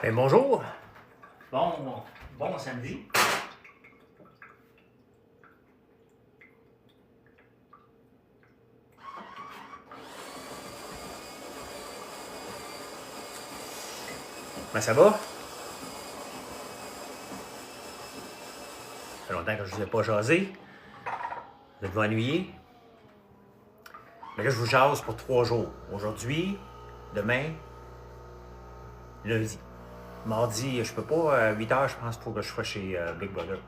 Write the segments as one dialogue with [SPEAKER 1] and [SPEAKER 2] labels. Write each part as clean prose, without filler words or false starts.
[SPEAKER 1] Ben bonjour. Bon samedi. Ben ça va? Ça fait longtemps que je ne vous ai pas jasé. Vous êtes-vous ennuyé? Mais là, je vous jase pour 3 jours. Aujourd'hui, demain, lundi. Mardi, je peux pas. À 8 h, je pense, pour que je sois chez Big Brother.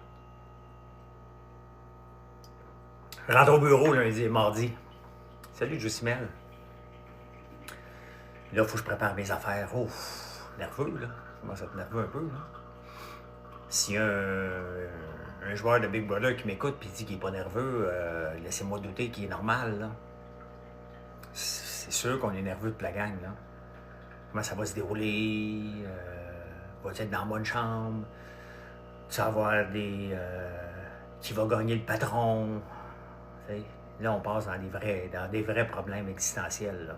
[SPEAKER 1] Je rentre au bureau lundi et mardi. Salut, Josimel. Là, il faut que je prépare mes affaires. Ouf, nerveux, là. Je commence à être nerveux un peu, là. S'il y a un joueur de Big Brother qui m'écoute et dit qu'il n'est pas nerveux, laissez-moi douter qu'il est normal, là. C'est sûr qu'on est nerveux de la gang, là. Comment ça va se dérouler? Va-t-il être dans la bonne chambre? Tu vas avoir des... qui va gagner le patron? T'sais? Là, on passe dans des vrais problèmes existentiels, là.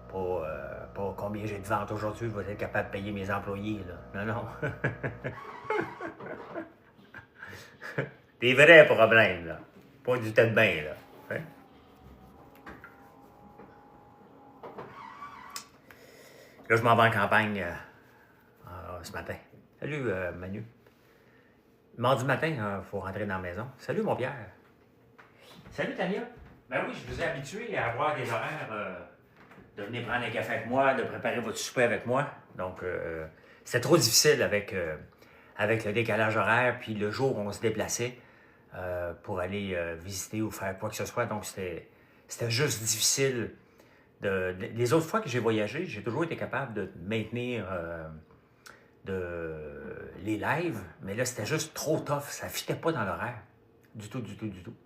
[SPEAKER 1] Pas combien j'ai de ventes aujourd'hui, je vais être capable de payer mes employés, là. Non, non. Des vrais problèmes, là. Pas du tête bain, là. Hein? Là, je m'en vais en campagne ce matin. Salut, Manu. Mardi matin, il faut rentrer dans la maison. Salut, mon Pierre. Salut, Tania. Ben oui, je vous ai habitué à avoir des horaires de venir prendre un café avec moi, de préparer votre souper avec moi. Donc, c'était trop difficile avec le décalage horaire, puis le jour où on se déplaçait pour aller visiter ou faire quoi que ce soit. Donc, c'était juste difficile. Les autres fois que j'ai voyagé, j'ai toujours été capable de maintenir les lives, mais là, c'était juste trop tough. Ça ne fitait pas dans l'horaire. Du tout, du tout, du tout.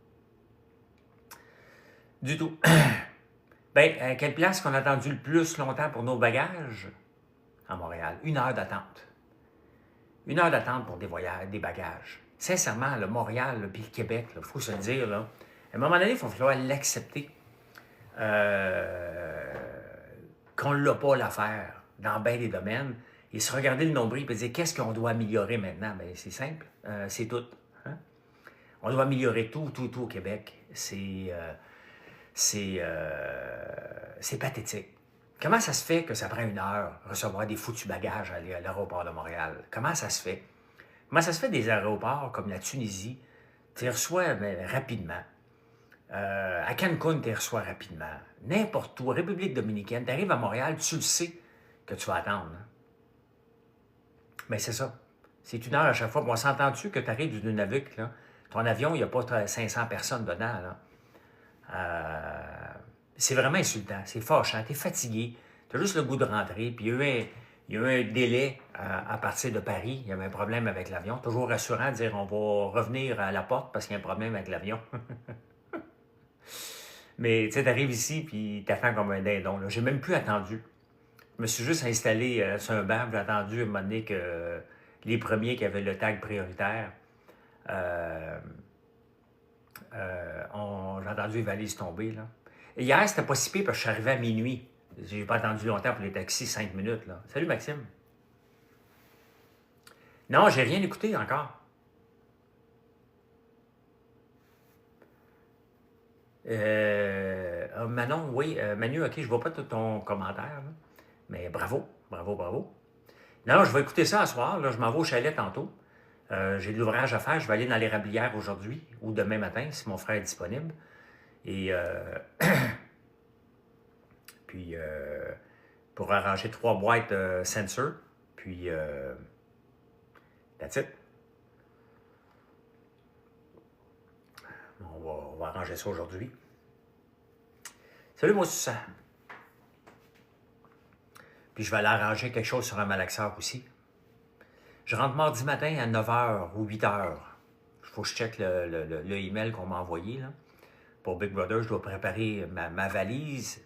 [SPEAKER 1] Du tout. Ben, à quelle place qu'on a attendu le plus longtemps pour nos bagages? À Montréal. 1 heure d'attente. 1 heure d'attente pour des bagages. Sincèrement, le Montréal puis le Québec, il faut se le dire, là, à un moment donné, il va falloir l'accepter. Qu'on ne l'a pas l'affaire dans bien des domaines, et se regarder le nombril et dire qu'est-ce qu'on doit améliorer maintenant? Bien, c'est simple, c'est tout. Hein? On doit améliorer tout au Québec. C'est pathétique. Comment ça se fait que ça prend 1 heure recevoir des foutus bagages à l'aéroport de Montréal? Comment ça se fait? Comment ça se fait des aéroports comme la Tunisie, tu les reçois rapidement? À Cancun, tu les reçois rapidement. N'importe où, République dominicaine, tu arrives à Montréal, tu le sais que tu vas attendre. Hein? Mais c'est ça. C'est 1 heure à chaque fois. On s'entend-tu que tu arrives d'une Nunavik, là? Ton avion, il n'y a pas 500 personnes dedans, là. C'est vraiment insultant, c'est fâchant, tu es fatigué, tu as juste le goût de rentrer, puis il y a eu un délai à partir de Paris, il y avait un problème avec l'avion, toujours rassurant de dire on va revenir à la porte parce qu'il y a un problème avec l'avion. Mais tu sais, tu arrives ici, puis tu attends comme un dindon, là. J'ai même plus attendu. Je me suis juste installé sur un banc, j'ai attendu à un moment donné que les premiers qui avaient le tag prioritaire, j'ai entendu les valises tomber, là. Et hier, c'était pas si pire parce que je suis arrivé à minuit. J'ai pas attendu longtemps pour les taxis, 5 minutes, là. Salut, Maxime. Non, j'ai rien écouté encore. Manon, oui. Manu, OK, je vois pas tout ton commentaire, là. Mais bravo, bravo, bravo. Non, je vais écouter ça ce soir. Là, je m'en vais au chalet tantôt. J'ai de l'ouvrage à faire. Je vais aller dans l'érablière aujourd'hui ou demain matin, si mon frère est disponible. Et puis, pour arranger 3 boîtes sensor. Puis, that's it. On va arranger ça aujourd'hui. Salut, moi, Susan. Puis, je vais aller arranger quelque chose sur un malaxeur aussi. Je rentre mardi matin à 9 h ou 8 h. Il faut que je check le email qu'on m'a envoyé, là. Pour Big Brother, je dois préparer ma valise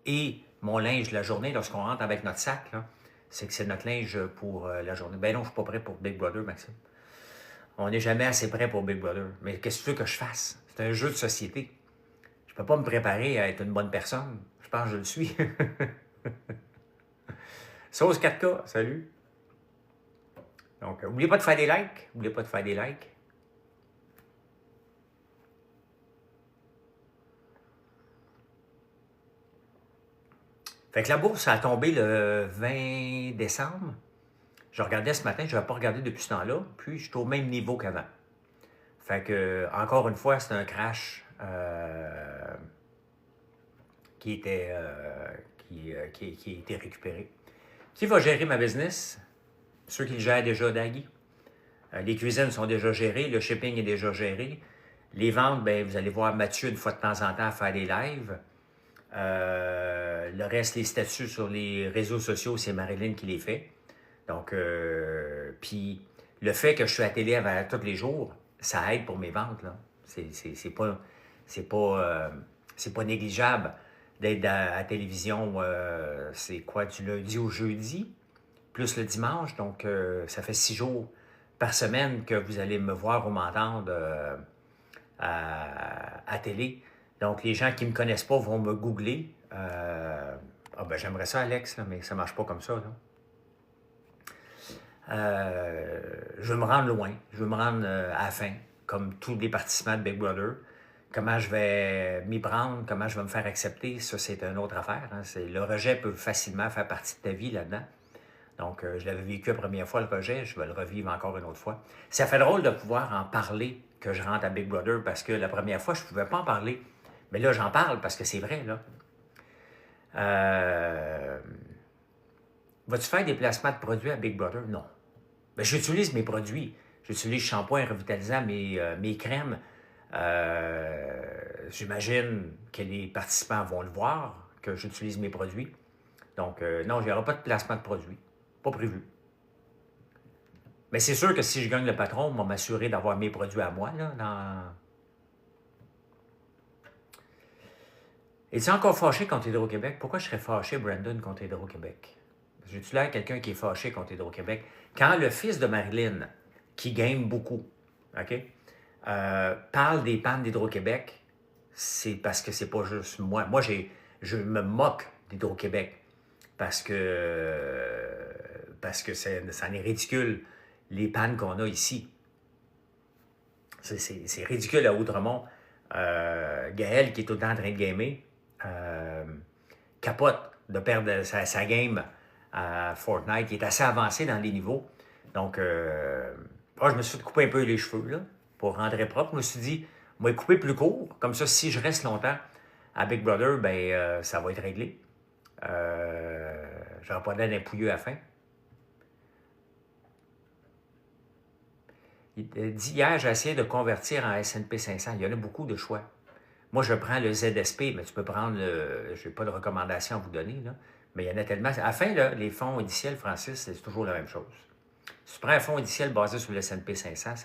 [SPEAKER 1] et mon linge la journée lorsqu'on rentre avec notre sac. C'est que c'est notre linge pour la journée. Ben non, je ne suis pas prêt pour Big Brother, Maxime. On n'est jamais assez prêt pour Big Brother. Mais qu'est-ce que tu veux que je fasse? C'est un jeu de société. Je ne peux pas me préparer à être une bonne personne. Je pense que je le suis. Sauce 4K, salut. Donc, n'oubliez pas de faire des likes. N'oubliez pas de faire des likes. Fait que la bourse a tombé le 20 décembre. Je regardais ce matin, je n'avais pas regardé depuis ce temps-là, puis je suis au même niveau qu'avant. Fait que, encore une fois, c'est un crash qui a été récupéré. Qui va gérer ma business? Ceux qui le gèrent déjà, Daggy. Les cuisines sont déjà gérées, le shipping est déjà géré. Les ventes, ben, vous allez voir Mathieu une fois de temps en temps faire des lives. Le reste, les statuts sur les réseaux sociaux, c'est Marilyn qui les fait. Donc, puis le fait que je suis à la télé tous les jours, ça aide pour mes ventes, là. C'est pas négligeable d'être à la télévision, c'est quoi, du lundi au jeudi, plus le dimanche. Donc, ça fait 6 jours par semaine que vous allez me voir ou m'entendre à télé. Donc, les gens qui ne me connaissent pas vont me googler. Ben, j'aimerais ça, Alex, là, mais ça ne marche pas comme ça, là. Je veux me rendre loin, je veux me rendre à la fin, comme tous les participants de Big Brother. Comment je vais m'y prendre, comment je vais me faire accepter, ça c'est une autre affaire. Hein. Le rejet peut facilement faire partie de ta vie là-dedans. Donc, je l'avais vécu la première fois, le rejet, je vais le revivre encore une autre fois. Ça fait drôle de pouvoir en parler que je rentre à Big Brother parce que la première fois, je ne pouvais pas en parler. Mais là, j'en parle parce que c'est vrai, là. Vas-tu faire des placements de produits à Big Brother? Non. Ben, j'utilise mes produits. J'utilise shampoing revitalisant, mes crèmes. J'imagine que les participants vont le voir, que j'utilise mes produits. Donc, non, il n'y aura pas de placement de produits. Pas prévu. Mais c'est sûr que si je gagne le patron, on va m'assurer d'avoir mes produits à moi, là, Es-tu encore fâché contre Hydro-Québec? Pourquoi je serais fâché, Brandon, contre Hydro-Québec? J'ai-tu l'air quelqu'un qui est fâché contre Hydro-Québec? Quand le fils de Marilyn, qui gagne beaucoup, OK, parle des pannes d'Hydro-Québec, c'est parce que c'est pas juste moi. Moi, je me moque d'Hydro-Québec parce que ça en est ridicule, les pannes qu'on a ici. C'est ridicule à Outremont. Gaël, qui est tout le temps en train de gamer, capote de perdre sa game à Fortnite. Il est assez avancé dans les niveaux. Donc, je me suis fait couper un peu les cheveux, là, pour rendre propre. Je me suis dit, moi, couper plus court. Comme ça, si je reste longtemps à Big Brother, ben, ça va être réglé. J'aurai pas l'air d'un pouilleux à la fin. Il dit hier, j'ai essayé de convertir en S&P 500. Il y en a beaucoup de choix. Moi, je prends le ZSP, mais tu peux prendre le... Je n'ai pas de recommandation à vous donner, là. Mais il y en a tellement. À la fin, là, les fonds indiciels, Francis, c'est toujours la même chose. Si tu prends un fonds indiciel basé sur le S&P 500,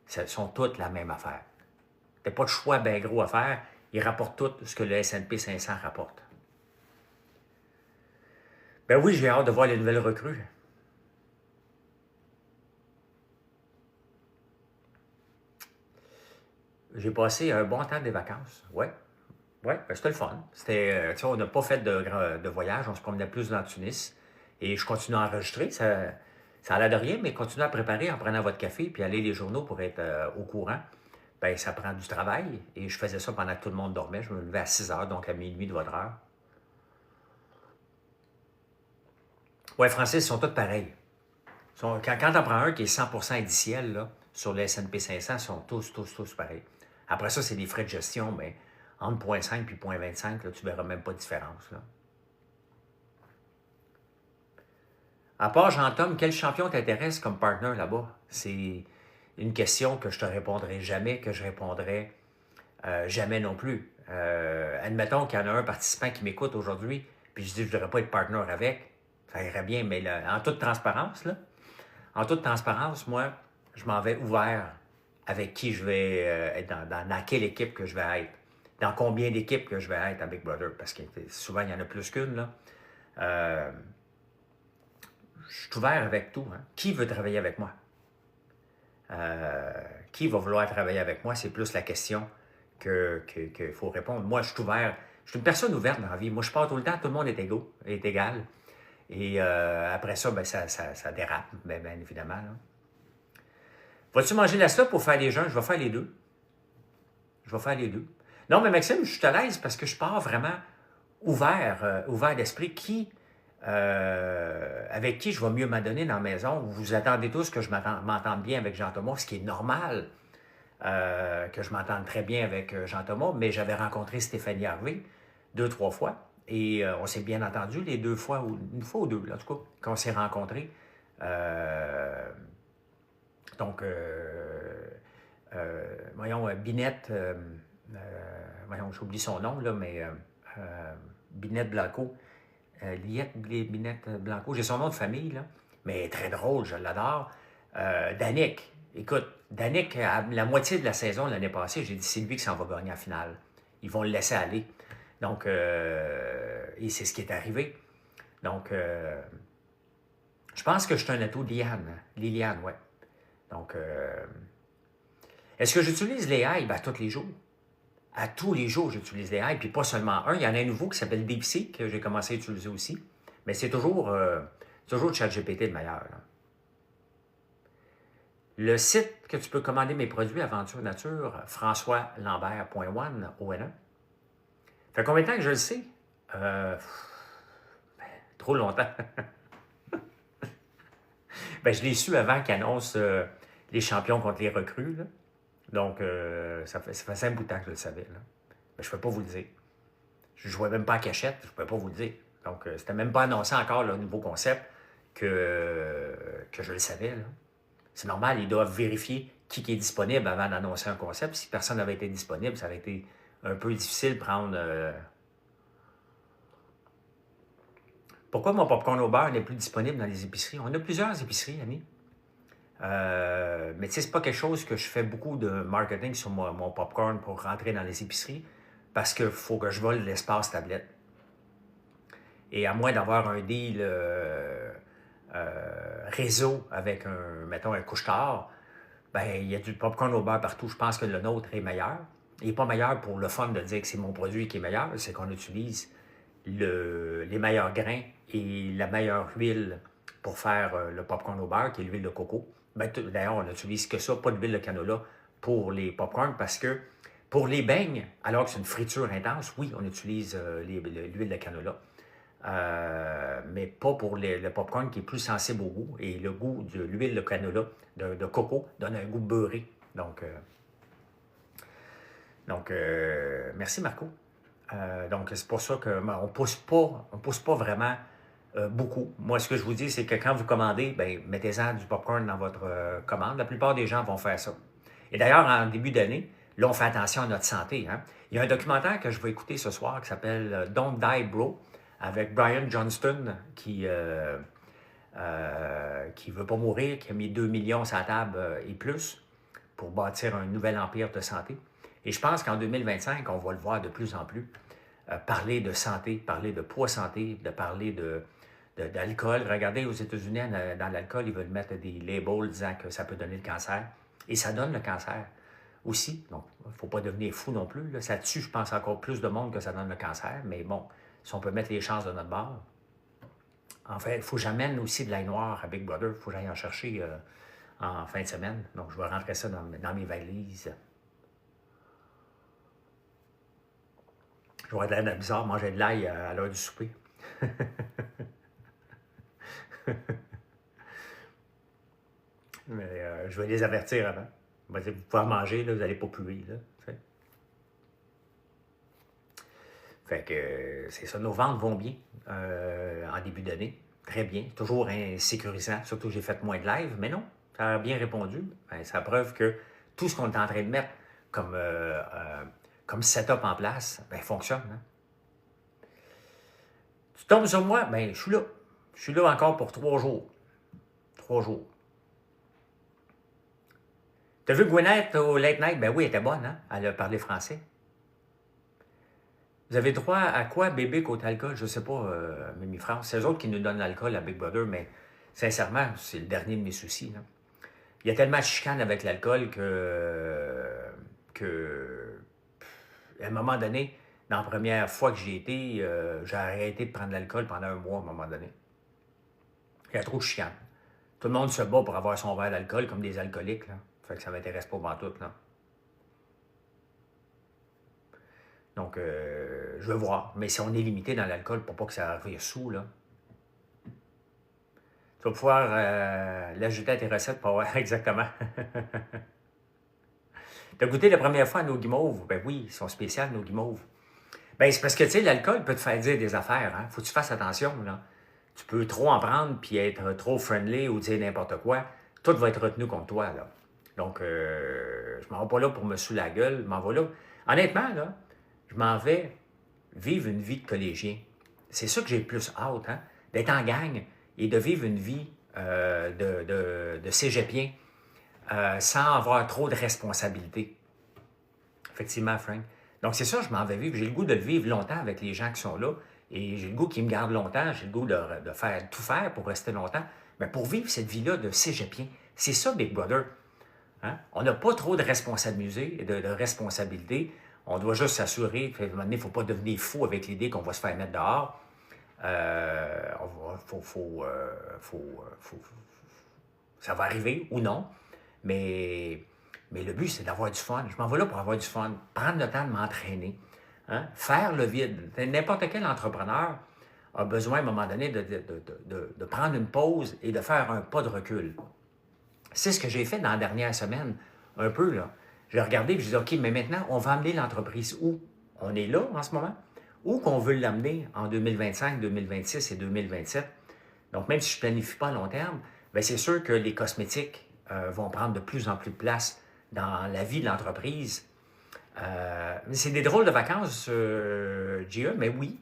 [SPEAKER 1] ça sont toutes la même affaire. Tu n'as pas de choix bien gros à faire. Ils rapportent tout ce que le S&P 500 rapporte. Ben oui, j'ai hâte de voir les nouvelles recrues. J'ai passé un bon temps des vacances. Ouais. Oui, ben c'était le fun. On n'a pas fait de voyage, on se promenait plus dans Tunis. Et je continue à enregistrer. Ça a l'air de rien, mais continuez à préparer en prenant votre café puis aller les journaux pour être au courant. Ben, ça prend du travail. Et je faisais ça pendant que tout le monde dormait. Je me levais à 6 heures, donc à minuit de votre heure. Oui, Francis, ils sont tous pareils. Quand on prend un qui est 100% indiciel là, sur le S&P 500, ils sont tous pareils. Après ça, c'est des frais de gestion, mais entre 0,5 et 0,25, là, tu ne verras même pas de différence. Là. À part Jean-Tom, quel champion t'intéresse comme partner là-bas? C'est une question que je te répondrai jamais, que je répondrai jamais non plus. Admettons qu'il y en a un participant qui m'écoute aujourd'hui, puis je dis que je ne voudrais pas être partner avec, ça irait bien, mais là, en toute transparence, moi, je m'en vais ouvert avec qui je vais être, dans quelle équipe que je vais être, dans combien d'équipes que je vais être à Big Brother, parce que souvent, il y en a plus qu'une, là. Je suis ouvert avec tout. Hein. Qui veut travailler avec moi? Qui va vouloir travailler avec moi? C'est plus la question qu'il faut répondre. Moi, je suis ouvert. Je suis une personne ouverte dans la vie. Moi, je pars tout le temps. Tout le monde est égal. Et après ça, ben, ça dérape, bien évidemment. Là. Vas-tu manger la soupe pour faire les jeûnes? Je vais faire les deux. Je vais faire les deux. Non, mais Maxime, je suis à l'aise parce que je pars vraiment ouvert d'esprit. Avec qui je vais mieux m'adonner dans la maison? Vous attendez tous que je m'entende bien avec Jean-Thomas, ce qui est normal, que je m'entende très bien avec Jean-Thomas, mais j'avais rencontré Stéphanie Harvey 2, 3 fois, et on s'est bien entendu les 2 fois, ou une fois ou deux, là, en tout cas, quand on s'est rencontrés. Donc, voyons, Binette, voyons, j'oublie son nom, là, mais Binette Blanco, Liette Binette Blanco, j'ai son nom de famille, là, mais très drôle, je l'adore. Danick, écoute, Danick, à la moitié de la saison l'année passée, j'ai dit c'est lui qui s'en va gagner en finale. Ils vont le laisser aller. Donc, et c'est ce qui est arrivé. Donc, je pense que je suis un atout Liliane, ouais. Donc, est-ce que j'utilise les AI? Ben, tous les jours. À tous les jours, j'utilise les AI, puis pas seulement un. Il y en a un nouveau qui s'appelle DeepSeek, que j'ai commencé à utiliser aussi. Mais c'est toujours ChatGPT le meilleur. Là. Le site que tu peux commander mes produits, Aventure Nature, françoislambert.one, ONE. Ça fait combien de temps que je le sais? Trop longtemps. Ben, je l'ai su avant qu'ils annoncent les champions contre les recrues. Là. Donc, ça fait un bout de temps que je le savais. Là. Mais je ne peux pas vous le dire. Je ne jouais même pas à cachette, je ne pouvais pas vous le dire. Donc, c'était même pas annoncé encore le nouveau concept que je le savais. Là. C'est normal, ils doivent vérifier qui est disponible avant d'annoncer un concept. Si personne n'avait été disponible, ça aurait été un peu difficile de prendre... Pourquoi mon popcorn au beurre n'est plus disponible dans les épiceries? On a plusieurs épiceries, amis. Mais tu sais, c'est pas quelque chose que je fais beaucoup de marketing sur mon popcorn pour rentrer dans les épiceries parce qu'il faut que je vole l'espace tablette. Et à moins d'avoir un deal réseau avec mettons, un couche-tard, ben, il y a du popcorn au beurre partout. Je pense que le nôtre est meilleur. Il n'est pas meilleur pour le fun de dire que c'est mon produit qui est meilleur, c'est qu'on utilise les meilleurs grains et la meilleure huile pour faire le popcorn au beurre, qui est l'huile de coco. Ben, d'ailleurs, on n'utilise que ça, pas d'huile de canola pour les popcorns, parce que pour les beignes, alors que c'est une friture intense, oui, on utilise l'huile de canola. Mais pas pour le popcorn qui est plus sensible au goût. Et le goût de l'huile de canola, de coco, donne un goût beurré. Donc, merci Marco. Donc, c'est pour ça qu'on ne pousse pas vraiment beaucoup. Moi, ce que je vous dis, c'est que quand vous commandez, ben, mettez-en du popcorn dans votre commande. La plupart des gens vont faire ça. Et d'ailleurs, en début d'année, là, on fait attention à notre santé. Hein? Il y a un documentaire que je vais écouter ce soir qui s'appelle Don't Die Bro, avec Brian Johnston qui veut pas mourir, qui a mis 2 millions sur la table et plus pour bâtir un nouvel empire de santé. Et je pense qu'en 2025, on va le voir de plus en plus. Parler de santé, parler de poids santé, de parler d'alcool. Regardez, aux États-Unis, dans l'alcool, ils veulent mettre des labels disant que ça peut donner le cancer. Et ça donne le cancer aussi. Donc, il ne faut pas devenir fou non plus. Là. Ça tue, je pense, encore plus de monde que ça donne le cancer. Mais bon, si on peut mettre les chances de notre bord. En fait, il faut que j'amène aussi de l'ail noir à Big Brother. Il faut que j'aille en chercher en fin de semaine. Donc, je vais rentrer ça dans mes valises. J'aurais de l'air bizarre, manger de l'ail à l'heure du souper. Mais je vais les avertir avant. Vous pouvez en manger, là, vous n'allez pas puer. Là, fait que c'est ça, nos ventes vont bien en début d'année. Très bien, toujours insécurisant, surtout que j'ai fait moins de live, mais non, ça a bien répondu. Ben, c'est la preuve que tout ce qu'on est en train de mettre comme setup en place, ben, fonctionne. Hein? Tu tombes sur moi, ben, je suis là. Je suis là encore pour 3 jours. 3 jours. T'as vu Gwyneth au Late Night? Ben oui, elle était bonne, hein? Elle a parlé français. Vous avez droit à quoi, bébé, côté alcool? Je ne sais pas, Mimi France. C'est eux autres qui nous donnent l'alcool à Big Brother, mais sincèrement, c'est le dernier de mes soucis. Là. Il y a tellement de chicane avec l'alcool à un moment donné, dans la première fois que j'y étais, j'ai arrêté de prendre l'alcool pendant 1 mois à un moment donné. Il y a trop de chicanes. Tout le monde se bat pour avoir son verre d'alcool comme des alcooliques, là. Fait que ça ne m'intéresse pas pantoute, là. Donc, je veux voir. Mais si on est limité dans l'alcool pour pas que ça arrive sous, là, tu vas pouvoir l'ajouter à tes recettes pour voir exactement. T'as goûté la première fois à nos guimauves? Ben oui, ils sont spéciales, nos guimauves. Ben, c'est parce que, tu sais, l'alcool peut te faire dire des affaires, hein. Faut que tu fasses attention, là. Tu peux trop en prendre puis être trop friendly ou dire n'importe quoi. Tout va être retenu contre toi, là. Donc, je m'en vais pas là pour me saouler la gueule. Je m'en vais là. Honnêtement, là, je m'en vais vivre une vie de collégien. C'est ça que j'ai le plus hâte, hein? D'être en gang et de vivre une vie de cégepien sans avoir trop de responsabilités. Effectivement, Frank. Donc, c'est ça, je m'en vais vivre. J'ai le goût de le vivre longtemps avec les gens qui sont là. Et j'ai le goût qu'ils me gardent longtemps. J'ai le goût de tout faire pour rester longtemps. Mais pour vivre cette vie-là de cégepien, c'est ça, Big Brother. Hein? On n'a pas trop de responsabilité, On doit juste s'assurer qu'à un moment donné, il ne faut pas devenir fou avec l'idée qu'on va se faire mettre dehors. Ça va arriver ou non. Mais le but, c'est d'avoir du fun. Je m'en vais là pour avoir du fun. Prendre le temps de m'entraîner. Hein? Faire le vide. N'importe quel entrepreneur a besoin, à un moment donné, de prendre une pause et de faire un pas de recul. C'est ce que j'ai fait dans la dernière semaine, un peu, là. J'ai regardé et je dit, OK, mais maintenant, on va amener l'entreprise où? On est là, en ce moment. Où qu'on veut l'amener en 2025, 2026 et 2027. Donc, même si je ne planifie pas à long terme, bien, c'est sûr que les cosmétiques vont prendre de plus en plus de place dans la vie de l'entreprise. C'est des drôles de vacances, GE, mais oui,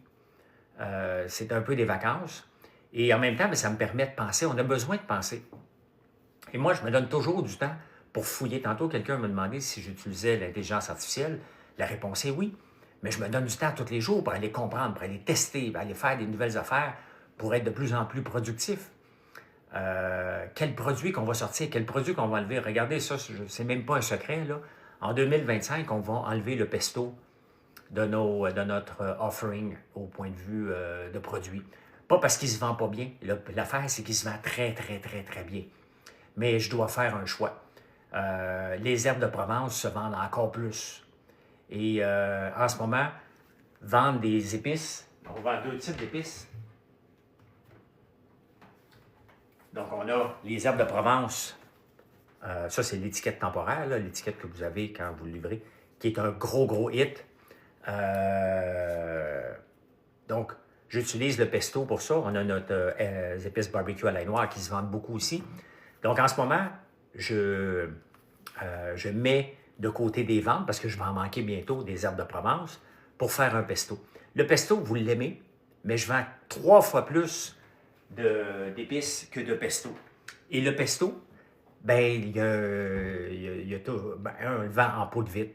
[SPEAKER 1] c'est un peu des vacances. Et en même temps, bien, ça me permet de penser. On a besoin de penser. Et moi, je me donne toujours du temps pour fouiller. Tantôt, quelqu'un m'a demandé si j'utilisais l'intelligence artificielle. La réponse est oui. Mais je me donne du temps tous les jours pour aller comprendre, pour aller tester, pour aller faire des nouvelles affaires, pour être de plus en plus productif. Quel produit qu'on va sortir, quel produit qu'on va enlever. Regardez ça, c'est même pas un secret, là. En 2025, on va enlever le pesto de notre offering au point de vue de produit. Pas parce qu'il ne se vend pas bien. L'affaire, c'est qu'il se vend très, très, très, très bien. Mais je dois faire un choix. Les herbes de Provence se vendent encore plus. Et en ce moment, vendre des épices, on vend 2 types d'épices. Donc, on a les herbes de Provence. Ça, c'est l'étiquette temporaire, l'étiquette que vous avez quand vous le livrez, qui est un gros, gros hit. Donc, j'utilise le pesto pour ça. On a notre épices barbecue à l'ail noir qui se vendent beaucoup aussi. Donc, en ce moment, je mets de côté des ventes, parce que je vais en manquer bientôt, des herbes de Provence, pour faire un pesto. Le pesto, vous l'aimez, mais je vends 3 fois plus d'épices que de pesto. Et le pesto, ben, il y a tout. Ben, un, le vend en pot de vitre.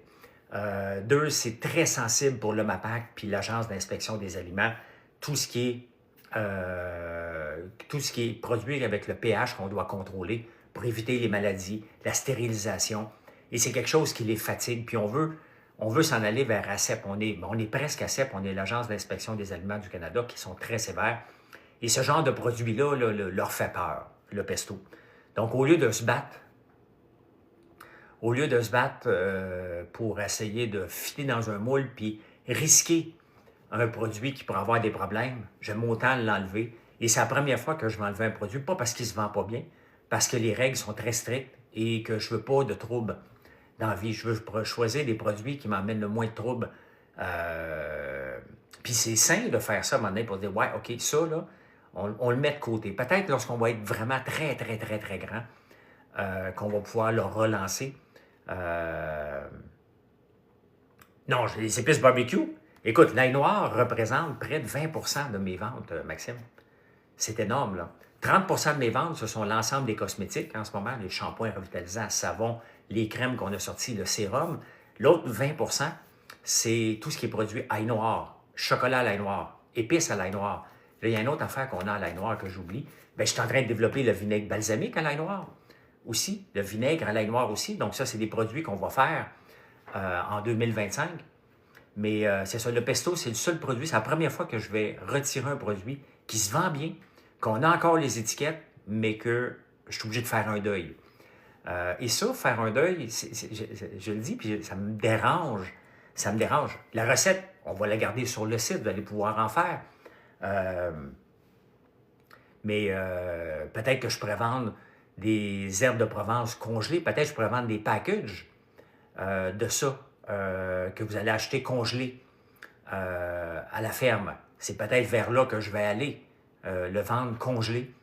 [SPEAKER 1] 2, c'est très sensible pour le MAPAC puis l'Agence d'inspection des aliments. Tout ce qui est produit avec le pH qu'on doit contrôler pour éviter les maladies, la stérilisation. Et c'est quelque chose qui les fatigue. Puis on veut s'en aller vers ACEP. On est presque ACEP. On est l'Agence d'inspection des aliments du Canada qui sont très sévères. Et ce genre de produit-là leur fait peur, le pesto. Donc, au lieu de se battre pour essayer de fitter dans un moule puis risquer un produit qui pourrait avoir des problèmes, j'aime autant l'enlever. Et c'est la première fois que je vais enlever un produit, pas parce qu'il ne se vend pas bien, parce que les règles sont très strictes et que je ne veux pas de troubles dans la vie. Je veux choisir des produits qui m'emmènent le moins de troubles. Puis c'est sain de faire ça à un moment donné pour dire, ouais, OK, ça, là, on le met de côté. Peut-être lorsqu'on va être vraiment très, très, très, très grand, qu'on va pouvoir le relancer. Non, j'ai les épices barbecue. Écoute, l'ail noir représente près de 20% de mes ventes, Maxime. C'est énorme, là. 30% de mes ventes, ce sont l'ensemble des cosmétiques en ce moment, les shampoings revitalisants, savons, les crèmes qu'on a sorties, le sérum. L'autre 20%, c'est tout ce qui est produit ail noir, chocolat à l'ail noir, épices à l'ail noir. Là, il y a une autre affaire qu'on a à l'ail noir que j'oublie. Bien, je suis en train de développer le vinaigre balsamique à l'ail noir aussi, le vinaigre à l'ail noir aussi. Donc, ça, c'est des produits qu'on va faire en 2025. Mais c'est ça, le pesto, c'est le seul produit. C'est la première fois que je vais retirer un produit qui se vend bien, qu'on a encore les étiquettes mais que je suis obligé de faire un deuil. Et ça, faire un deuil, je le dis, puis ça me dérange. Ça me dérange. La recette, on va la garder sur le site, vous allez pouvoir en faire. Mais peut-être que je pourrais vendre des herbes de Provence congelées. Peut-être que je pourrais vendre des packages de ça que vous allez acheter congelés à la ferme. C'est peut-être vers là que je vais aller, le vendre congelé.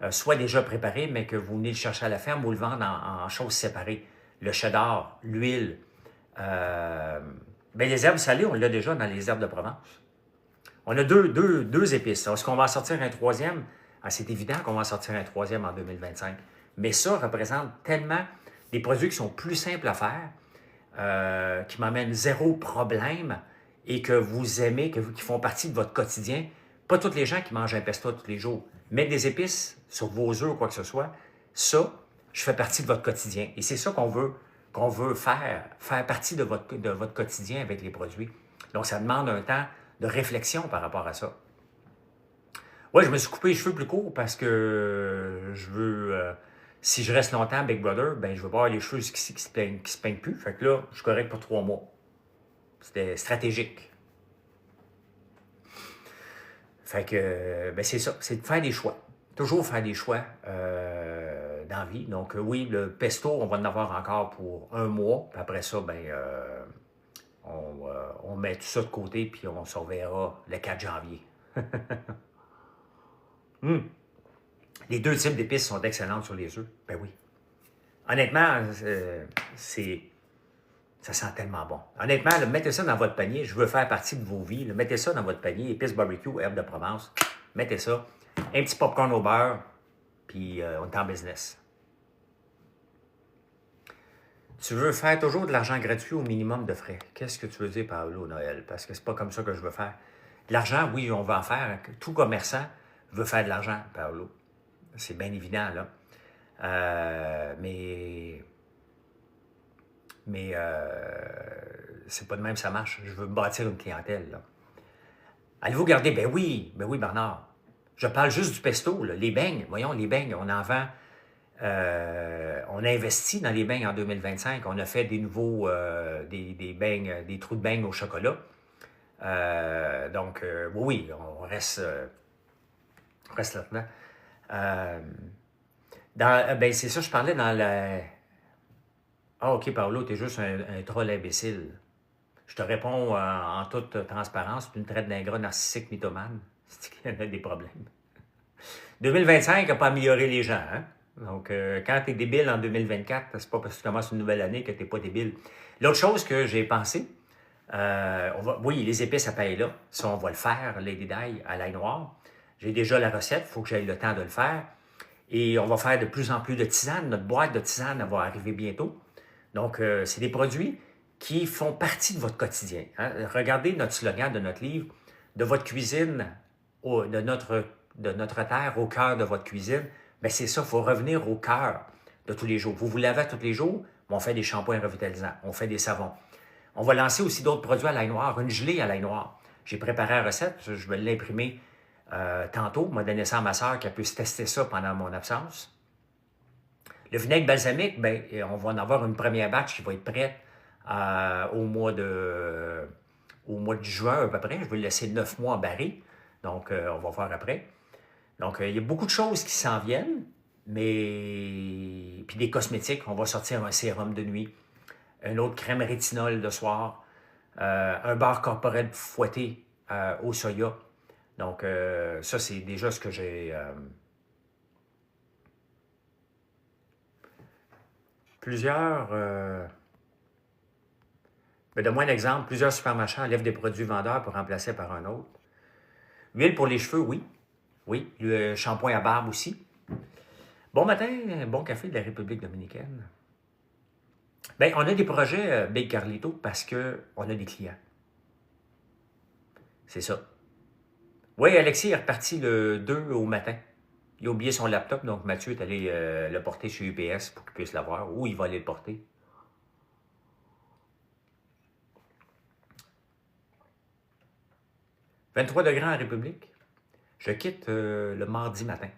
[SPEAKER 1] Soit déjà préparé, mais que vous venez le chercher à la ferme ou le vendre en choses séparées. Le cheddar, l'huile. Les herbes salées, on l'a déjà dans les herbes de Provence. On a deux épices. Est-ce qu'on va en sortir un troisième? C'est évident qu'on va en sortir un troisième en 2025. Mais ça représente tellement des produits qui sont plus simples à faire, qui m'amènent zéro problème et que vous aimez, qui font partie de votre quotidien. Pas toutes les gens qui mangent un pesto tous les jours. Mettre des épices sur vos œufs ou quoi que ce soit, ça, je fais partie de votre quotidien. Et c'est ça qu'on veut faire partie de votre quotidien avec les produits. Donc, ça demande un temps de réflexion par rapport à ça. Oui, je me suis coupé les cheveux plus courts parce que je veux... si je reste longtemps à Big Brother, ben je veux pas avoir les cheveux qui se peignent plus. Fait que là, je suis correct pour 3 mois. C'était stratégique. Fait que, ben c'est ça, c'est de faire des choix. Toujours faire des choix dans la vie. Donc oui, le pesto, on va en avoir encore pour 1 mois. Puis après ça, ben on met tout ça de côté, puis on se reverra le 4 janvier. Les 2 types d'épices sont excellentes sur les œufs. Ben oui. Honnêtement, ça sent tellement bon. Honnêtement, là, mettez ça dans votre panier. Je veux faire partie de vos vies. Là. Mettez ça dans votre panier. Épices barbecue, herbes de Provence. Mettez ça. Un petit popcorn au beurre. Puis on est en business. Tu veux faire toujours de l'argent gratuit au minimum de frais. Qu'est-ce que tu veux dire, Paolo, Noël? Parce que c'est pas comme ça que je veux faire. De l'argent, oui, on va en faire. Tout commerçant veut faire de l'argent, Paolo. C'est bien évident, là. Mais c'est pas de même que ça marche. Je veux bâtir une clientèle, là. Allez-vous garder? Ben oui, Bernard. Je parle juste du pesto, là. Les beignes, voyons, les beignes, on en vend. On a investi dans les beignes en 2025. On a fait des nouveaux, des beignes, des trous de beignes au chocolat. Donc, oui, on reste là-dedans. Ben, c'est ça, je parlais dans le... Ah, OK, Paolo, t'es juste un troll imbécile. Je te réponds en toute transparence, tu me traites d'ingrat narcissique mythomane. C'est qu'il y en a des problèmes. 2025 n'a pas amélioré les gens, hein? Donc, quand tu es débile en 2024, c'est pas parce que tu commences une nouvelle année que tu n'es pas débile. L'autre chose que j'ai pensé, oui, les épices à paella, ça, on va le faire, Lady Di, à l'ail noir. J'ai déjà la recette, il faut que j'aille le temps de le faire. Et on va faire de plus en plus de tisanes. Notre boîte de tisanes va arriver bientôt. Donc, c'est des produits qui font partie de votre quotidien. Hein? Regardez notre slogan de notre livre, de votre cuisine, de notre terre au cœur de votre cuisine. Bien, c'est ça, il faut revenir au cœur de tous les jours. Vous vous lavez tous les jours, on fait des shampoings revitalisants, on fait des savons. On va lancer aussi d'autres produits à l'ail noir, une gelée à l'ail noir. J'ai préparé la recette, je vais l'imprimer tantôt. Je vais donner ça à ma soeur qui puisse tester ça pendant mon absence. Le vinaigre balsamique, ben, on va en avoir une première batch qui va être prête au mois de juin à peu près. Je vais le laisser 9 mois en baril. Donc, on va voir après. Donc, il y a beaucoup de choses qui s'en viennent, mais... Puis des cosmétiques. On va sortir un sérum de nuit, une autre crème rétinol de soir, un beurre corporel fouetté au soya. Donc, ça, c'est déjà ce que j'ai... Plusieurs... donne-moi un exemple. Plusieurs supermarchés enlèvent des produits vendeurs pour remplacer par un autre. Huile pour les cheveux, oui. Oui. Le shampoing à barbe aussi. Bon matin, bon café de la République dominicaine. Bien, on a des projets Big Carlito parce qu'on a des clients. C'est ça. Oui, Alexis est reparti le 2 au matin. Il a oublié son laptop, donc Mathieu est allé le porter chez UPS pour qu'il puisse l'avoir. Ou il va aller le porter. « 23 degrés en République. Je quitte le mardi matin.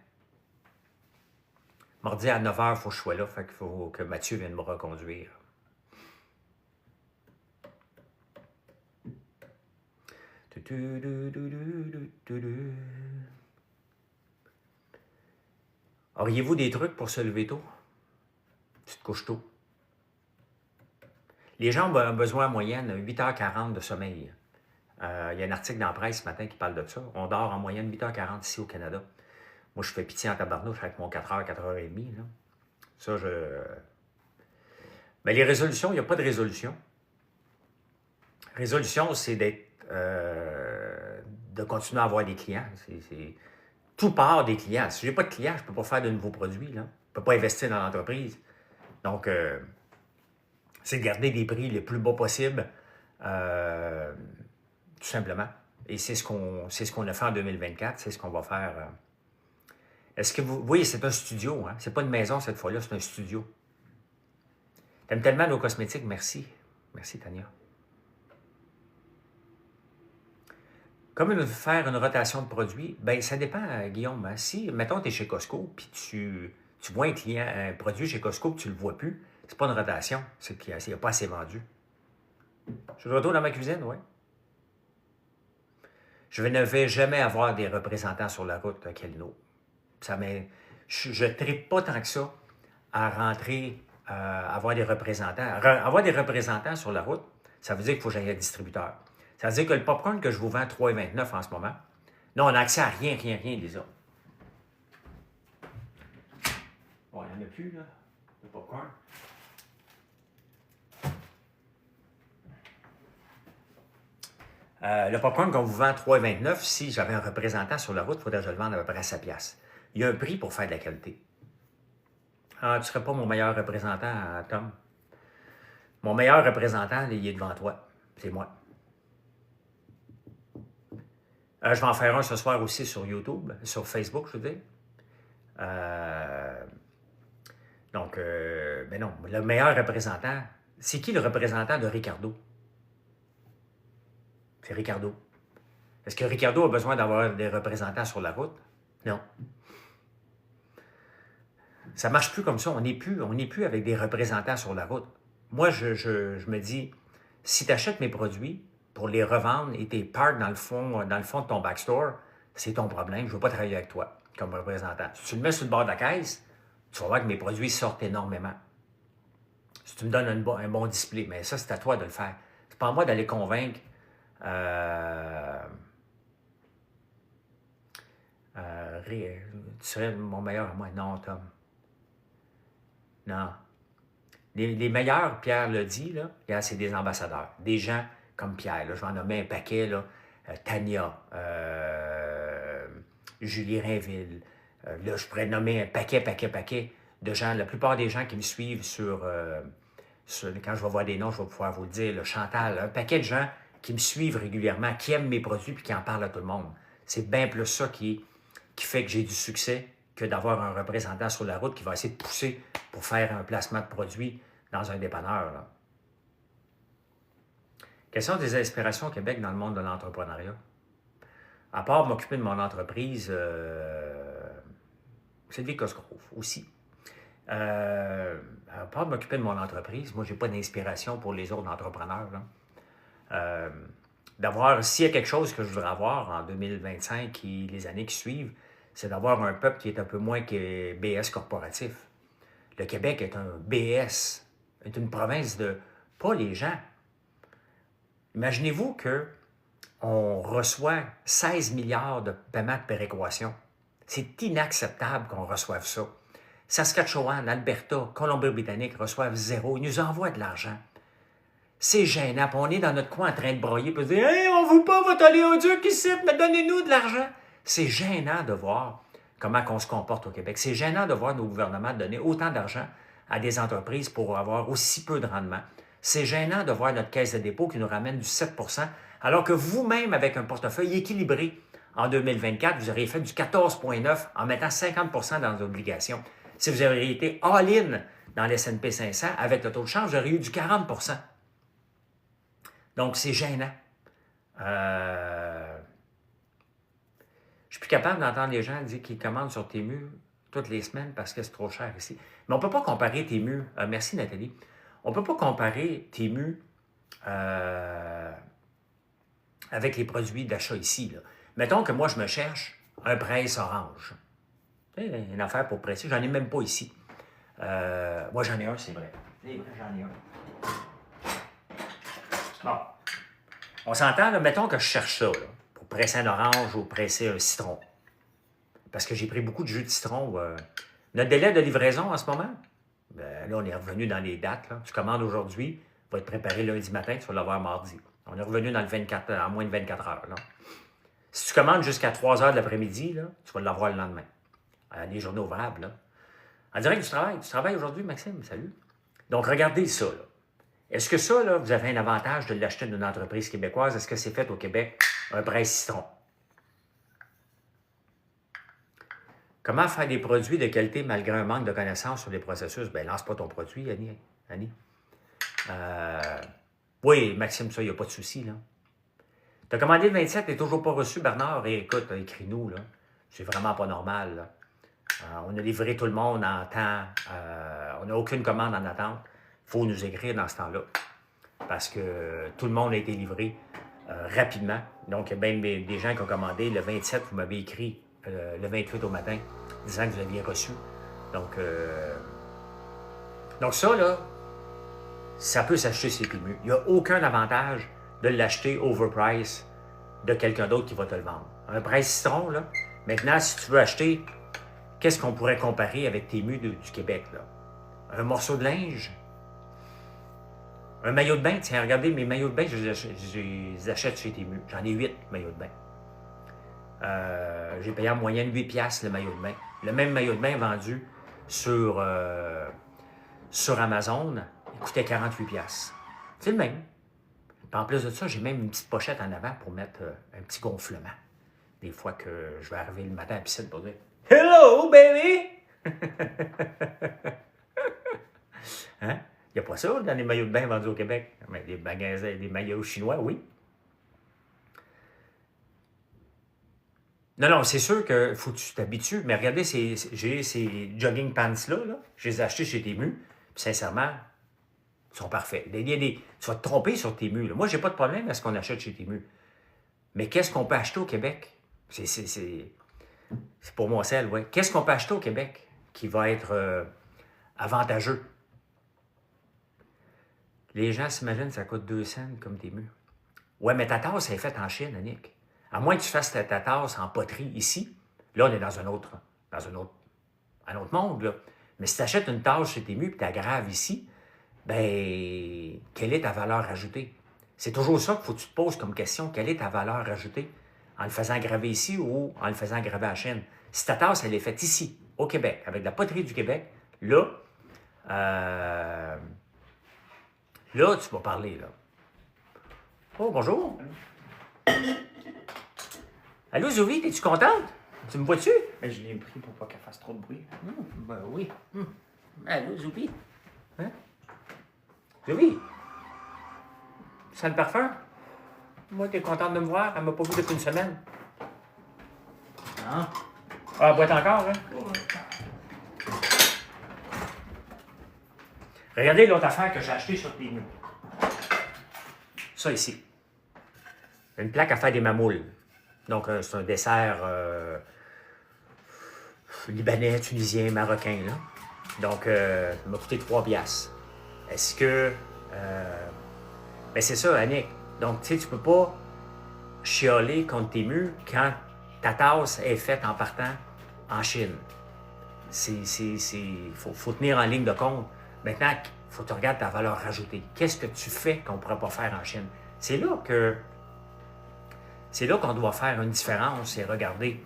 [SPEAKER 1] Mardi à 9 h, il faut que je sois là. Fait qu'il faut que Mathieu vienne me reconduire. Auriez-vous des trucs pour se lever tôt? Tu te couches tôt. Les gens ont besoin en moyenne de 8h40 de sommeil. Il y a un article dans la presse ce matin qui parle de ça. On dort en moyenne 8h40 ici au Canada. Moi, je fais pitié en tabarnouche avec mon 4h, 4h30. Là. Ça, Mais les résolutions, il n'y a pas de résolution. Résolution, c'est d'être... de continuer à avoir des clients. Tout part des clients. Si je n'ai pas de clients, je ne peux pas faire de nouveaux produits. Là. Je ne peux pas investir dans l'entreprise. Donc, c'est de garder des prix les plus bas possibles, tout simplement. Et c'est ce qu'on a fait en 2024, c'est ce qu'on va faire. Est-ce que vous voyez, c'est un studio, hein? C'est pas une maison cette fois-là, c'est un studio. T'aimes tellement nos cosmétiques, merci. Merci, Tania. Comme faire une rotation de produits, bien, ça dépend, Guillaume. Hein? Si, mettons, tu es chez Costco, puis tu vois un produit chez Costco, puis tu ne le vois plus, c'est pas une rotation, c'est qu'il n'y a pas assez vendu. Je suis de retour dans ma cuisine, oui. Je ne vais jamais avoir des représentants sur la route, Kelno. Je ne tripe pas tant que ça à rentrer, avoir des représentants. Avoir des représentants sur la route, ça veut dire qu'il faut que j'aille à distributeur. Ça veut dire que le popcorn que je vous vends 3,29 en ce moment, non, on n'a accès à rien, Lisa. Bon, il n'y en a plus, là, le popcorn. Le popcorn qu'on vous vend 3,29, si j'avais un représentant sur la route, il faudrait que je le vende à peu près à 7$. Il y a un prix pour faire de la qualité. Ah, tu ne serais pas mon meilleur représentant, Tom. Mon meilleur représentant, il est devant toi. C'est moi. Je vais en faire un ce soir aussi sur YouTube, sur Facebook, je veux dire. Ben non, le meilleur représentant, c'est qui le représentant de Ricardo? C'est Ricardo. Est-ce que Ricardo a besoin d'avoir des représentants sur la route? Non. Ça ne marche plus comme ça. On n'est plus avec des représentants sur la route. Moi, je me dis, si tu achètes mes produits pour les revendre et tu parques dans le fond de ton backstore, c'est ton problème. Je ne veux pas travailler avec toi comme représentant. Si tu le mets sur le bord de la caisse, tu vas voir que mes produits sortent énormément. Si tu me donnes un bon display, mais ça, c'est à toi de le faire. C'est pas à moi d'aller convaincre tu serais mon meilleur à moi. Non, Tom. Non. Les meilleurs, Pierre l'a dit, là, c'est des ambassadeurs. Des gens comme Pierre. Là, je vais en nommer un paquet. Là, Tania, Julie Rainville. Là, je pourrais nommer un paquet de gens. La plupart des gens qui me suivent quand je vais voir des noms, je vais pouvoir vous le dire. Là, Chantal, un paquet de gens qui me suivent régulièrement, qui aiment mes produits et qui en parlent à tout le monde. C'est bien plus ça qui fait que j'ai du succès que d'avoir un représentant sur la route qui va essayer de pousser pour faire un placement de produit dans un dépanneur. Là. Quelles sont tes inspirations au Québec dans le monde de l'entrepreneuriat? À part m'occuper de mon entreprise, Sylvie Cosgrove aussi. À part m'occuper de mon entreprise, moi, je n'ai pas d'inspiration pour les autres entrepreneurs. S'il y a quelque chose que je voudrais avoir en 2025 et les années qui suivent, c'est d'avoir un peuple qui est un peu moins que BS corporatif. Le Québec est un BS, est une province de pas les gens. Imaginez-vous qu'on reçoit 16 milliards de paiements de péréquation. C'est inacceptable qu'on reçoive ça. Saskatchewan, Alberta, Colombie-Britannique reçoivent zéro. Ils nous envoient de l'argent. C'est gênant. Puis on est dans notre coin en train de broyer et de dire « Hey, on ne veut pas votre oléoduc ici, mais donnez-nous de l'argent. » C'est gênant de voir comment on se comporte au Québec. C'est gênant de voir nos gouvernements donner autant d'argent à des entreprises pour avoir aussi peu de rendement. C'est gênant de voir notre caisse de dépôt qui nous ramène du 7 % alors que vous-même, avec un portefeuille équilibré, en 2024, vous auriez fait du 14,9 en mettant 50 % dans les obligations. Si vous auriez été all-in dans l'S&P 500, avec le taux de change, vous auriez eu du 40 %. Donc, c'est gênant. Je suis plus capable d'entendre les gens dire qu'ils commandent sur Temu toutes les semaines parce que c'est trop cher ici. Mais on ne peut pas comparer Temu. Merci Nathalie. On ne peut pas comparer Temu avec les produits d'achat ici. Là. Mettons que moi, je me cherche un presse orange. Une affaire pour presser. J'en ai même pas ici. Moi, j'en ai un, c'est vrai. C'est vrai, j'en ai un. Bon. On s'entend, là, mettons que je cherche ça, là, pour presser un orange ou presser un citron. Parce que j'ai pris beaucoup de jus de citron. Notre délai de livraison en ce moment, ben, là, on est revenu dans les dates. Là. Tu commandes aujourd'hui, va être préparé lundi matin, tu vas l'avoir mardi. On est revenu dans le 24, en moins de 24 heures. Là. Si tu commandes jusqu'à 3 heures de l'après-midi, là, tu vas l'avoir le lendemain. Les journées ouvrables. Là. En direct du travail. Tu travailles aujourd'hui, Maxime? Salut. Donc, regardez ça. Là. Est-ce que ça, là, vous avez un avantage de l'acheter d'une entreprise québécoise? Est-ce que c'est fait au Québec? Un presse citron. Comment faire des produits de qualité malgré un manque de connaissances sur les processus? Bien, lance pas ton produit, Annie. Oui, Maxime, ça, il n'y a pas de souci, là. Tu as commandé le 27, tu n'es toujours pas reçu, Bernard. Et écoute, écris-nous, là. C'est vraiment pas normal, là. On a livré tout le monde en temps. On n'a aucune commande en attente. Il faut nous écrire dans ce temps-là. Parce que tout le monde a été livré rapidement. Donc, il y a bien des gens qui ont commandé. Le 27, vous m'avez écrit le 28 au matin, disant que vous aviez reçu. Donc ça, là, ça peut s'acheter chez Temu. Il n'y a aucun avantage de l'acheter overprice de quelqu'un d'autre qui va te le vendre. Un presse citron, là. Maintenant, si tu veux acheter, qu'est-ce qu'on pourrait comparer avec Temu du Québec, là? Un morceau de linge? Un maillot de bain? Tiens, regardez, mes maillots de bain, je les achète chez Temu. J'en ai 8 maillots de bain. J'ai payé en moyenne 8$ le maillot de bain. Le même maillot de bain vendu sur Amazon, il coûtait 48$. C'est le même. Puis en plus de ça, j'ai même une petite pochette en avant pour mettre un petit gonflement. Des fois que je vais arriver le matin à la piscine pour dire « Hello, baby! » Hein? Il n'y a pas ça dans les maillots de bain vendus au Québec. Mais les magasins, les maillots chinois, oui. Non, c'est sûr qu'il faut que tu t'habitues, mais regardez, j'ai ces jogging pants-là, là, je les ai achetés chez Temu, puis sincèrement, ils sont parfaits. Tu vas te tromper sur Temu. Là. Moi, j'ai pas de problème à ce qu'on achète chez Temu. Mais qu'est-ce qu'on peut acheter au Québec? C'est pour moi celle, oui. Qu'est-ce qu'on peut acheter au Québec qui va être avantageux? Les gens s'imaginent que ça coûte 2 cents comme Temu. Ouais, mais ta tasse, elle est faite en Chine, Annick. À moins que tu fasses ta tasse en poterie ici, là, on est dans un autre monde, là. Mais si tu achètes une tasse chez Temu et tu aggraves ici, bien, quelle est ta valeur ajoutée? C'est toujours ça qu'il faut que tu te poses comme question. Quelle est ta valeur ajoutée en le faisant graver ici ou en le faisant graver en Chine? Si ta tasse, elle est faite ici, au Québec, avec de la poterie du Québec, là, tu vas parler, là. Oh, bonjour! Allô, Zoui, es-tu contente? Tu me vois-tu?
[SPEAKER 2] Mais je l'ai pris pour pas qu'elle fasse trop de bruit.
[SPEAKER 1] Ben oui. Allô, Zoui? Hein? Zoui? Tu sens le parfum? Moi, t'es contente de me voir? Elle m'a pas vu depuis une semaine.
[SPEAKER 2] Non?
[SPEAKER 1] Ah, elle boite encore, hein? Regardez l'autre affaire que j'ai achetée sur Temu. Ça ici. Une plaque à faire des mamoules. Donc, c'est un dessert libanais, tunisien, marocain. Là. Donc, ça m'a coûté 3$. Est-ce que... ben c'est ça, Annick. Donc, tu sais, tu peux pas chialer contre Temu quand ta tasse est faite en partant en Chine. Faut tenir en ligne de compte. Maintenant, il faut que tu regardes ta valeur ajoutée. Qu'est-ce que tu fais qu'on ne pourrait pas faire en Chine? C'est là qu'on doit faire une différence et regarder.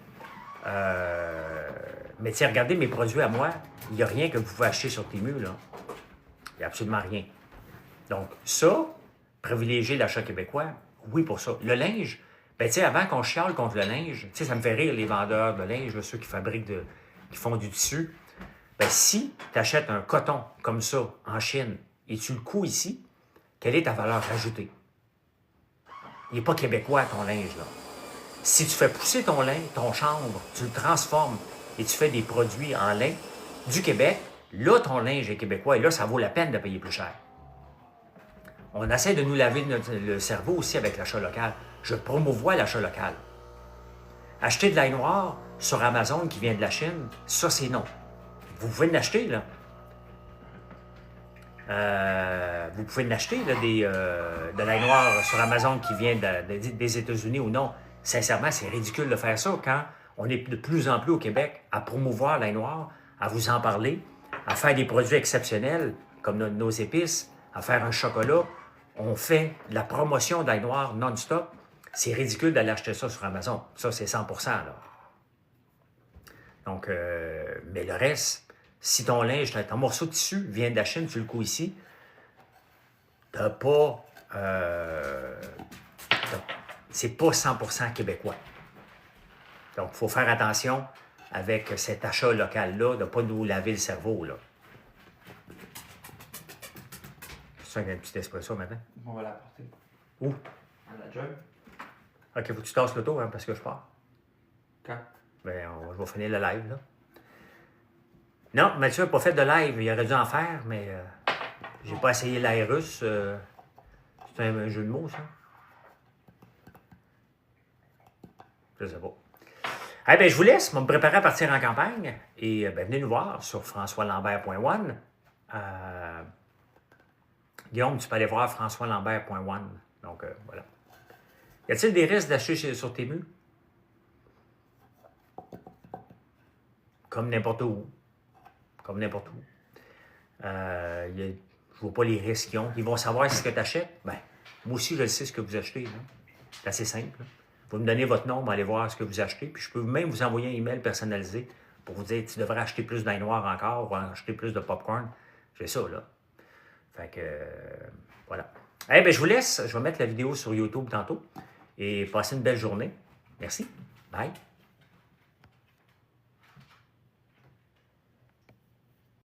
[SPEAKER 1] Mais tu sais, regardez mes produits à moi, il n'y a rien que vous pouvez acheter sur Temu, là. Il n'y a absolument rien. Donc, ça, privilégier l'achat québécois, oui pour ça. Le linge, ben tu sais, avant qu'on chiale contre le linge, tu sais, ça me fait rire les vendeurs de linge, là, ceux qui qui font du tissu. Ben si tu achètes un coton comme ça en Chine et tu le couds ici, quelle est ta valeur ajoutée? Il n'est pas québécois, ton linge, là. Si tu fais pousser ton linge, ton chambre, tu le transformes et tu fais des produits en lin du Québec, là, ton linge est québécois et là, ça vaut la peine de payer plus cher. On essaie de nous laver le cerveau aussi avec l'achat local. Je promouvois l'achat local. Acheter de l'ail noir sur Amazon qui vient de la Chine, ça, c'est non. Vous pouvez l'acheter, là. Vous pouvez l'acheter, là, de l'ail noir sur Amazon qui vient des États-Unis ou non. Sincèrement, c'est ridicule de faire ça quand on est de plus en plus au Québec à promouvoir l'ail noir, à vous en parler, à faire des produits exceptionnels comme nos épices, à faire un chocolat. On fait de la promotion d'ail noir non-stop. C'est ridicule d'aller acheter ça sur Amazon. Ça, c'est 100%. Là. Donc, mais le reste, si ton linge, ton morceau de tissu vient de la Chine, tu le couds ici, t'as pas... c'est pas 100% québécois. Donc, il faut faire attention avec cet achat local-là, de ne pas nous laver le cerveau, là. C'est ça qu'il y a un petit espresso maintenant?
[SPEAKER 2] On va l'apporter.
[SPEAKER 1] Où?
[SPEAKER 2] À la job.
[SPEAKER 1] OK, faut que tu tasses l'auto, hein, parce que je pars.
[SPEAKER 2] Quand?
[SPEAKER 1] Ben, je vais finir le live, là. Non, Mathieu n'a pas fait de live. Il aurait dû en faire, mais j'ai pas essayé l'air russe. C'est un jeu de mots, ça? Je sais pas. Eh bien, je vous laisse. Je vais me préparer à partir en campagne. Et venez nous voir sur françoislambert.one. Guillaume, tu peux aller voir françoislambert.one. Donc, voilà. Y a-t-il des risques d'acheter sur Temu? Comme n'importe où. Comme n'importe où. Je ne vois pas les risques qu'ils ont. Ils vont savoir ce que tu achètes. Ben, moi aussi, je le sais ce que vous achetez. Là. C'est assez simple. Là. Vous me donnez votre nom, allez voir ce que vous achetez. Puis je peux même vous envoyer un email personnalisé pour vous dire tu devrais acheter plus d'ail noir encore ou acheter plus de popcorn. J'ai ça, là. Fait que, voilà. Eh bien, je vous laisse. Je vais mettre la vidéo sur YouTube tantôt. Et passez une belle journée. Merci. Bye.